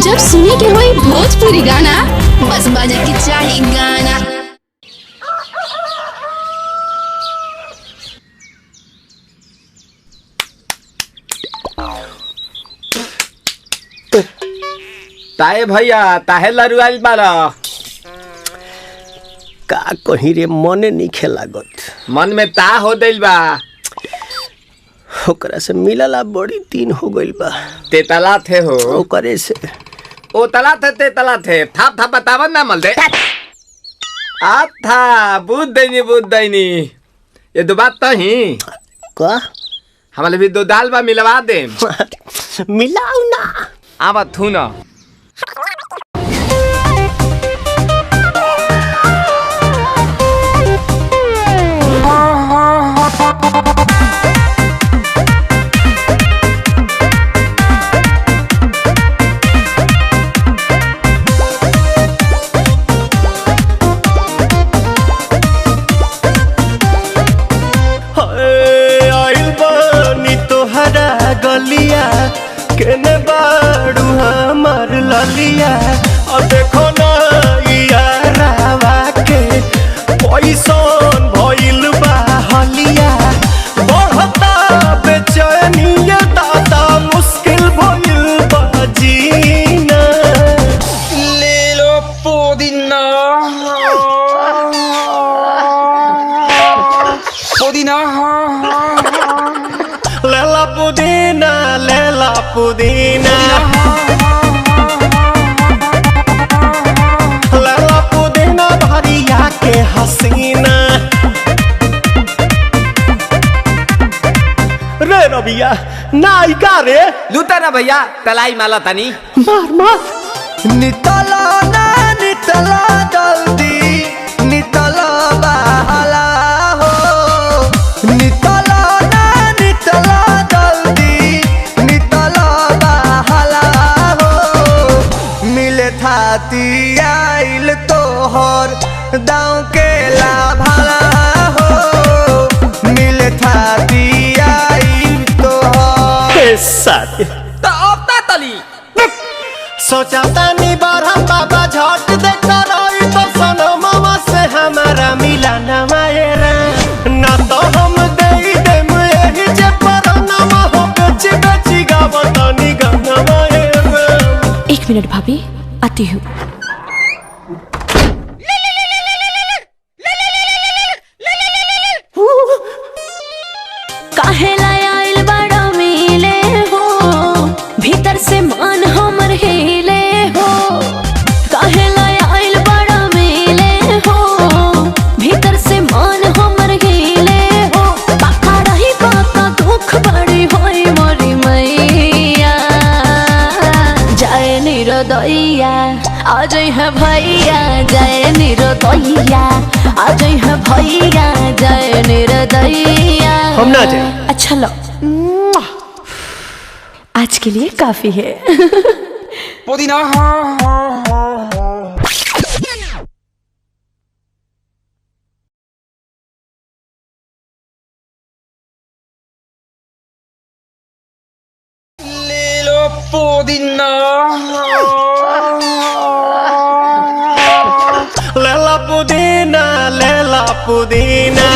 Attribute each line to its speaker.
Speaker 1: जब सुने के होई भोजपुरी गाना बस बजे के चाही गाना।
Speaker 2: ताए भैया ताहे लरुआल बारा
Speaker 3: का कहीं रे मने नहीं खेलागत।
Speaker 2: मन में ता हो दिल बा
Speaker 3: ओकरा से मिलला बड़ी दिन हो गइल बा।
Speaker 2: ते तला थे हो
Speaker 3: ओकरे से
Speaker 2: ओ तला थे ते तला थे थाप थाप बतावन ना मल दे आ था बुद्ध दैनी ये दो बात तो ही
Speaker 3: का
Speaker 2: हमारे भी दो दाल बा मिलवा दे
Speaker 3: मिलाऊ ना
Speaker 2: आवा थू ना
Speaker 3: गलिया केने बाड़ू हमार ललिया और देखो ना यारावा के पैसन भइल बा हलिया बढ़ता बेचैनिया दादा मुश्किल भइल बा जीना
Speaker 2: ले लो पुदीना पुदीना
Speaker 3: लेला पुदीना लेला पुदीना भरिया के हसीना रे रबिया नायिका रे
Speaker 2: लूटा ना भैया तलाई माला तनी
Speaker 3: मार मार नितला ना नितला जल्दी नितला बहाला हो नितला ना नितला थाती आइल तोहर दाँव के लाभाला हो मिले थाती आइल तोहर साथी
Speaker 2: तो अब ता तली
Speaker 3: सोचा तानी बारह बाबा झट देखता रही तो सनमवा से हमारा मिला न मायरा ना तो हम दे देम यही जे परनमा हो बेची बेची गावतानी गाना मायरा।
Speaker 1: 1 मिनट भाभी आती हूँ। काहेला आइल बड़ा मिले हो भीतर से मान हमर हिले हो काहेला आइल बड़ा मिले हो भीतर से मान हमर हिले हो बाका रही बाका दुख बड़ी होई मोरी मैया जाए निरोदैया आज है भैया जय निरोदैया आज है भैया जय निरोदैया
Speaker 3: हम ना जाए।
Speaker 1: अच्छा लो आज के लिए काफी है।
Speaker 2: पुदीना ले लो पुदीना
Speaker 3: लेला पुदीना